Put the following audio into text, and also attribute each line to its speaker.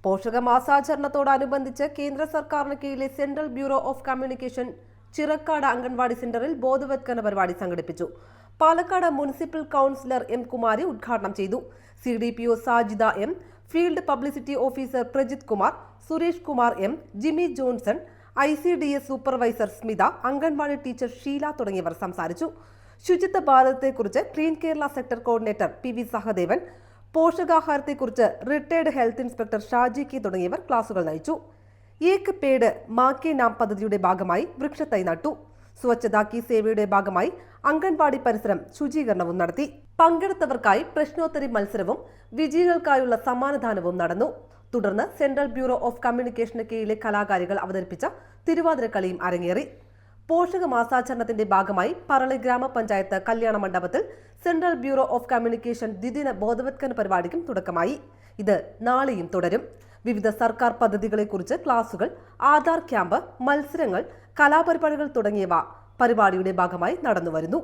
Speaker 1: പോഷകമാസാചരണത്തോടനുബന്ധിച്ച് കേന്ദ്ര സർക്കാരിന് കീഴിലെ central bureau of communication Chirakkad anganwadi സെന്ററിൽ ബോധവത്കരണ പരിപാടി സംഘടിപ്പിച്ചു. Palakkad municipal councillor M Kumari ഉദ്ഘാടനം ചെയ്തു. CDPO Sajida M, field publicity officer Prajith Kumar, Suresh Kumar M, Jimmy Johnson, ICDS supervisor Smitha, anganwadi teacher Sheela തുടങ്ങിയവർ സംസാരിച്ചു. ശുചിത്വ ഭാരതത്തെക്കുറിച്ച് clean Kerala sector coordinator PV Sahadevan, പോഷകാഹാരത്തെക്കുറിച്ച് retired health inspector Shaji K തുടങ്ങിയവർ ക്ലാസുകൾ നയിച്ചു. ഏക് പേട് മാക്കേ നാം പദ്ധതിയുടെ ഭാഗമായി വൃക്ഷത്തൈ നട്ടു. സ്വച്ഛതാ കി സേവയുടെ ഭാഗമായി അംഗൻവാടി പരിസരം ശുചീകരണവും നടത്തി. പങ്കെടുത്തവർക്കായി പ്രശ്നോത്തരി മത്സരവും വിജയികൾക്കായുള്ള സമ്മാനദാനവും നടന്നു. തുടർന്ന് സെൻട്രൽ ബ്യൂറോ ഓഫ് കമ്മ്യൂണിക്കേഷന് കീഴിലെ കലാകാരികൾ അവതരിപ്പിച്ച തിരുവാതിരക്കളിയും അരങ്ങേറി. പോഷകമാസാചരണത്തിന്റെ ഭാഗമായി പറളി ഗ്രാമപഞ്ചായത്ത് കല്യാണ മണ്ഡപത്തിൽ സെൻട്രൽ ബ്യൂറോ ഓഫ് കമ്മ്യൂണിക്കേഷൻ ദ്വിദിന ബോധവത്കരണ പരിപാടിക്കും തുടക്കമായി. ഇത് നാളെയും തുടരും. വിവിധ സർക്കാർ പദ്ധതികളെക്കുറിച്ച് ക്ലാസുകൾ, ആധാർ ക്യാമ്പ്, മത്സരങ്ങൾ, കലാപരിപാടികൾ തുടങ്ങിയവ പരിപാടിയുടെ ഭാഗമായി നടന്നുവരുന്നു.